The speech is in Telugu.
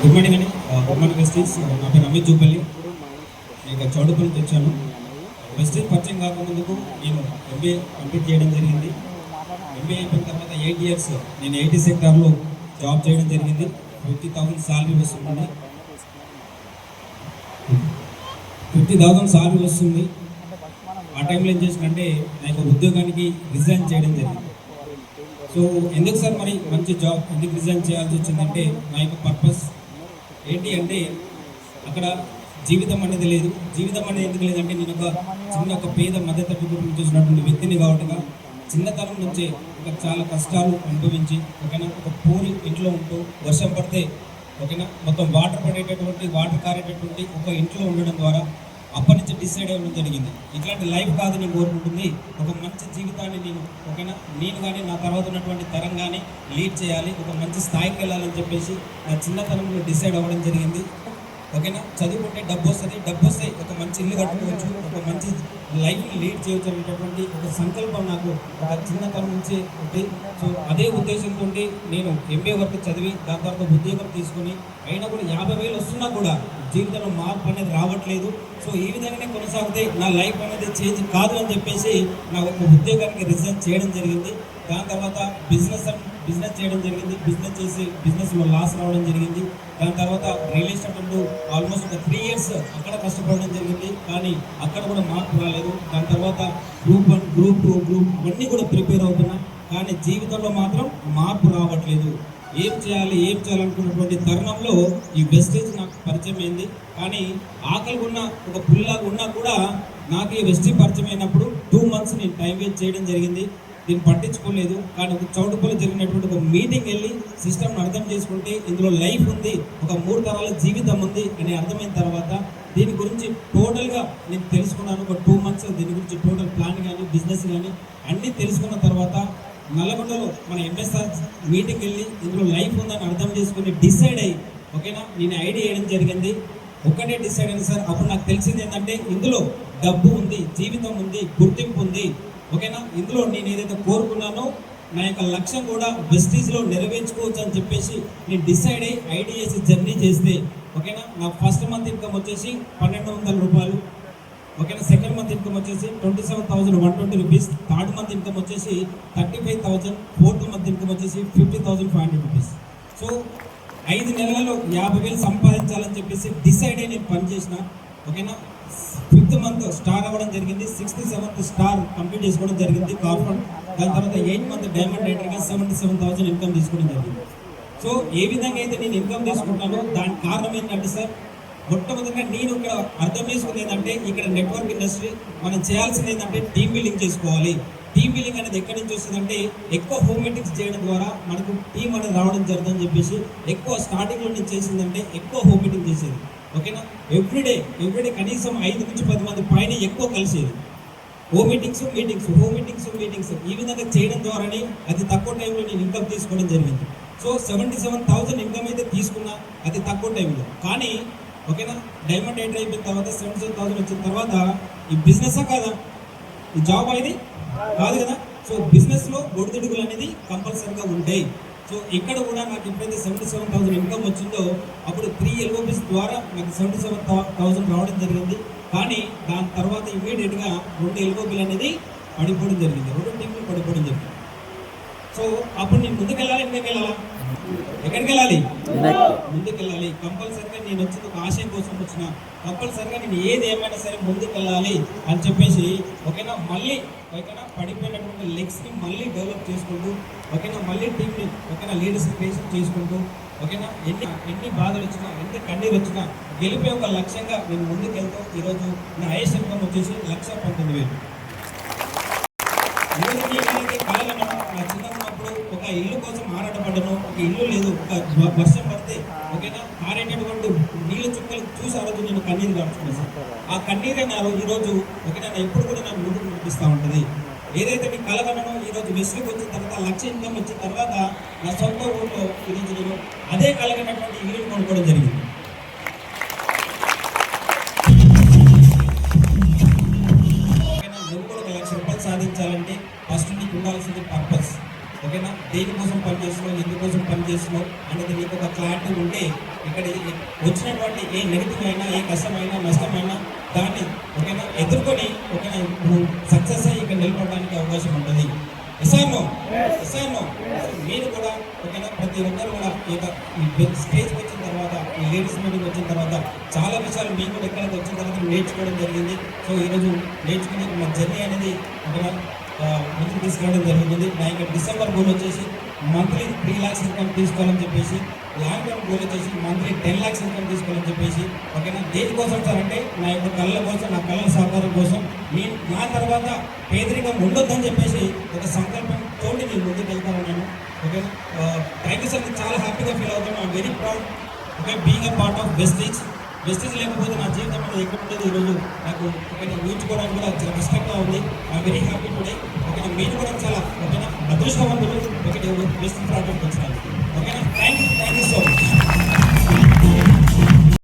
గుడ్ మార్నింగ్ అండి. Good morning Vestige. నా పేరు అమిత్ జూపల్లి. నేను చౌడపల్లి తెచ్చాను. వెస్టీజ్ పరిచయం కాకముందుకు నేను ఎంబీఏ కంప్లీట్ చేయడం జరిగింది. ఎంబీఏ అయిపోయిన తర్వాత 8 years నేను ఐటీ సెక్టార్లో జాబ్ చేయడం జరిగింది. 50,000 శాలరీ వస్తుంది. 50,000 శాలరీ వస్తుంది. ఆ టైంలో ఏం చేసినంటే నా యొక్క ఉద్యోగానికి రిజైన్ చేయడం జరిగింది. సో ఎందుకు సార్ మరి మంచి జాబ్ ఎందుకు రిజైన్ చేయాల్సి వచ్చిందంటే నా యొక్క పర్పస్ ఏంటి అంటే అక్కడ జీవితం అనేది లేదు. జీవితం అనేది ఎందుకు లేదంటే నేను ఒక పేద మధ్యతరగతి కుటుంబం చూసినటువంటి వ్యక్తిని కాబట్టి చిన్నతనం నుంచే చాలా కష్టాలు అనుభవించి ఒక పూరి ఇంట్లో ఉంటూ వర్షం పడితే మొత్తం వాటర్ కారేటటువంటి ఒక ఇంట్లో ఉండడం ద్వారా అప్పటి నుంచి డిసైడ్ అవ్వడం జరిగింది. ఇట్లాంటి లైఫ్ కాదు నేను కోరుకుంటుంది. ఒక మంచి జీవితాన్ని నేను కానీ నా తర్వాత ఉన్నటువంటి తరం కానీ లీడ్ చేయాలి, ఒక మంచి స్థాయికి వెళ్ళాలని చెప్పేసి నా చిన్నతనంలో డిసైడ్ అవ్వడం జరిగింది. చదువుకుంటే డబ్బు వస్తుంది, డబ్బు వస్తే ఒక మంచి ఇల్లు కట్టుకోవచ్చు, ఒక మంచి లైఫ్ని లీడ్ చేయవచ్చు అనేటటువంటి ఒక సంకల్పం నాకు చిన్నతనం నుంచి ఉంది. సో అదే ఉద్దేశంతో నేను ఎంబీఏ వరకు చదివి దాని తర్వాత ఉద్యోగం తీసుకొని అయినా కూడా 50,000 వస్తున్నా కూడా జీవితంలో మార్పు అనేది రావట్లేదు. సో ఈ విధంగానే కొనసాగితే నా లైఫ్ అనేది చేంజ్ కాదు అని చెప్పేసి నా ఒక ఉద్యోగానికి రిజైన్ చేయడం జరిగింది. దాని తర్వాత బిజినెస్ చేయడం జరిగింది. బిజినెస్లో లాస్ రావడం జరిగింది. దాని తర్వాత రియల్ ఎస్టేట్ అంటూ ఆల్మోస్ట్ ఒక 3 years అక్కడ కష్టపడడం జరిగింది. కానీ అక్కడ కూడా మార్పు రాలేదు. దాని తర్వాత గ్రూప్ 1, గ్రూప్ 2, గ్రూప్ ఇవన్నీ కూడా ప్రిపేర్ అవుతున్నా. కానీ జీవితంలో మాత్రం మార్పు రావట్లేదు. ఏం చేయాలనుకున్నటువంటి తరుణంలో ఈ వెస్టేజ్ నాకు పరిచయం అయింది. కానీ ఆకలి ఉన్న ఒక పుల్లాగా ఉన్నా కూడా నాకు ఈ వెస్టేజ్ పరిచయం అయినప్పుడు 2 months నేను టైం వేస్ట్ చేయడం జరిగింది. దీన్ని పట్టించుకోలేదు. కానీ ఒక చౌటుపల్లి జరిగినటువంటి ఒక మీటింగ్ వెళ్ళి సిస్టమ్ని అర్థం చేసుకుంటే ఇందులో లైఫ్ ఉంది, ఒక 3 తరాల జీవితం ఉంది అని అర్థమైన తర్వాత దీని గురించి టోటల్గా నేను తెలుసుకున్నాను. ఒక 2 months దీని గురించి టోటల్ ప్లాన్ కానీ బిజినెస్ కానీ అన్నీ తెలుసుకున్న తర్వాత నల్లగొండలో మన ఎంఎస్ఆర్ మీటింగ్ వెళ్ళి ఇందులో లైఫ్ ఉందని అర్థం చేసుకుని డిసైడ్ అయ్యి నేను ఐడియా వేయడం జరిగింది. ఒక్కటే డిసైడ్ అయింది సార్. అప్పుడు నాకు తెలిసింది ఏంటంటే ఇందులో డబ్బు ఉంది, జీవితం ఉంది, గుర్తింపు ఉంది. ఇందులో నేను ఏదైతే కోరుకున్నానో నా యొక్క లక్ష్యం కూడా వెస్టీజ్లో నెరవేర్చుకోవచ్చు అని చెప్పేసి నేను డిసైడ్ అయ్యి ఐడియా చేసి జర్నీ చేస్తే నా ఫస్ట్ మంత్ ఇన్కమ్ వచ్చేసి 1,200 రూపాయలు. సెకండ్ మంత్ ఇన్కమ్ వచ్చేసి 27,120 రూపీస్. థర్డ్ మంత్ ఇన్కమ్ వచ్చేసి 35,000. ఫోర్త్ మంత్ ఇన్కమ్ వచ్చేసి 50,500 రూపీస్. సో 5 నెలలలో 50,000 సంపాదించాలని చెప్పేసి డిసైడ్ అయ్యి నేను పనిచేసిన. 5th month స్టార్ అవ్వడం జరిగింది. 6th, 7th స్టార్ కంప్లీట్ చేసుకోవడం జరిగింది కార్పొరేట్. దాని తర్వాత 8th month డైమండ్ రైటర్గా 77,000 ఇన్కమ్ తీసుకోవడం జరిగింది. సో ఏ విధంగా అయితే నేను ఇన్కమ్ తీసుకుంటానో దానికి కారణం ఏంటంటే సార్, మొట్టమొదటిగా నేను ఇక్కడ అర్థం చేసుకునేది ఏంటంటే ఇక్కడ నెట్వర్క్ ఇండస్ట్రీ మనం చేయాల్సింది ఏంటంటే టీమ్ బిల్డింగ్ చేసుకోవాలి. టీమ్ బిల్డింగ్ అనేది ఎక్కడి నుంచి వస్తుందంటే ఎక్కువ హోమ్ మీటింగ్స్ చేయడం ద్వారా మనకు టీం అనేది రావడం జరుగుతుందని చెప్పేసి ఎక్కువ స్టార్టింగ్లో నేను చేసిందంటే ఎక్కువ హోమ్ మీటింగ్ చేసేది. ఎవ్రీడే కనీసం 5 నుంచి 10 మంది పైన ఎక్కువ కలిసేది. హోమ్ మీటింగ్స్ ఈ విధంగా చేయడం ద్వారానే అతి తక్కువ టైంలో నేను ఇన్కమ్ తీసుకోవడం జరిగింది. సో 77,000 ఇన్కమ్ అయితే తీసుకున్నా అతి తక్కువ టైంలో. కానీ డైమండ్ రైటర్ అయిపోయిన తర్వాత 77,000 వచ్చిన తర్వాత ఈ బిజినెస్ కాదా, ఈ జాబ్ అనేది కాదు కదా. సో బిజినెస్లో ఒడిదుడుకులు అనేది కంపల్సరీగా ఉంటాయి. సో ఇక్కడ కూడా నాకు ఎప్పుడైతే 77,000 ఇన్కమ్ వచ్చిందో అప్పుడు 3 LOPs ద్వారా నాకు 77,000 రావడం జరిగింది. కానీ దాని తర్వాత ఇమీడియట్గా 2 LOPలు అనేది పడిపోవడం జరిగింది. 2 టీంలు పడిపోవడం జరిగింది. సో అప్పుడు నేను ముందుకెళ్ళాలి, ఎక్కడికి వెళ్ళాలి? ముందుకెళ్ళాలి. కంపల్సరిగా నేను వచ్చిన ఒక ఆశయం కోసం వచ్చిన, కంపల్సరిగా నేను ఏది ఏమైనా సరే ముందుకెళ్ళాలి అని చెప్పేసి మళ్ళీ పడిపోయినటువంటి లెగ్స్ని మళ్ళీ డెవలప్ చేసుకుంటూ మళ్ళీ టీంని లీడర్స్ క్రియేషన్ చేసుకుంటూ ఎన్ని బాధలు వచ్చినా ఎంత కన్నీరు వచ్చినా గెలిపే ఒక లక్ష్యంగా నేను ముందుకెళ్తూ ఈరోజు నా హైయెస్ట్ ఇన్కమ్ వచ్చేసి 1,19,000. నా చిన్నప్పుడు ఒక ఇల్లు కోసం ఆరాటపడ్డాను. ఒక ఇల్లు లేదు, ఒక వర్షం పడితే కారేటటువంటి నీళ్ళ చుక్కలు చూసి ఆ రోజు నేను కన్నీరు కాల్చుకున్నాను సార్. ఆ కన్నీరే ఈరోజు ఎప్పుడు కూడా నాకు ముందుకు నడిపిస్తూ ఉంటుంది. ఏదైతే నేను కలగనో ఈరోజు వెస్ట్కి వచ్చిన తర్వాత 1,00,000 ఇన్కమ్ వచ్చిన తర్వాత నా సొంత ఊళ్ళో ఈరోజు నేను అదే కలగనటువంటి ఇల్లు కొనుక్కోవడం జరిగింది. నువ్వు కూడా 1,00,000 రూపాయలు సాధించాలంటే ఫస్ట్ నీకు ఉండాల్సింది పర్పస్. దేనికోసం పనిచేస్తున్నావు, ఎందుకోసం పనిచేస్తున్నావు అనేది నీకు ఒక క్లారిటీ ఉంటే ఇక్కడ వచ్చినటువంటి ఏ నెగిటివ్ అయినా ఏ కష్టమైనా నష్టమైనా దాన్ని ఓకేనా ఎదుర్కొని ఓకేనా సక్సెస్ అయ్యి ఇక్కడ నిలబడడానికి అవకాశం ఉంటుంది. ఎస్ఐనో మీరు కూడా ఓకేనా ప్రతి ఒక్కరు కూడా ఈ స్టేజ్కి వచ్చిన తర్వాత ఈ లేడీస్ మీటింగ్ వచ్చిన తర్వాత చాలా విషయాలు మీకు కూడా ఎక్కడికి వచ్చిన తర్వాత నేర్చుకోవడం జరిగింది. సో ఈరోజు నేర్చుకునే మా జర్నీ అనేది ఓకేనా ముందుకు తీసుకురావడం జరుగుతుంది. నా యొక్క డిసెంబర్ గోల్ వచ్చేసి మంత్లీ 3 lakhs ఇన్కమ్ తీసుకోవాలని చెప్పేసి, లాంగ్ టర్మ్ గోల్ వచ్చేసి మంత్లీ 10 lakhs ఇన్కమ్ తీసుకోవాలని చెప్పేసి ఓకేనా. దేనికోసం సార్ అంటే నా యొక్క కళ్ళ కోసం, నా కళ్ళ సహకారం కోసం, నేను నా తర్వాత పేదరికం ఉండొద్దని చెప్పేసి ఒక సంకల్పం తోటి నేను ముందుకు వెళ్తా ఉన్నాను. ఓకేనా. Thank you sir. నేను చాలా హ్యాపీగా ఫీల్ అవుతాను. I'm very proud okay being a part of Vestige లేకపోతే నా జీవితం అనేది ఎక్కడ ఉండేది. ఈరోజు నాకు ఓకేనా ఊహించుకోవడానికి కూడా చాలా కష్టంగా ఉంది. I'm very happy today. ఓకేనా మీరు కూడా చాలా ఓకేనా అదృష్టవంతులు. ఓకే వెస్టీజ్ ప్రాజెక్ట్ వచ్చినారు. ఓకేనా థ్యాంక్ యూ సో మచ్.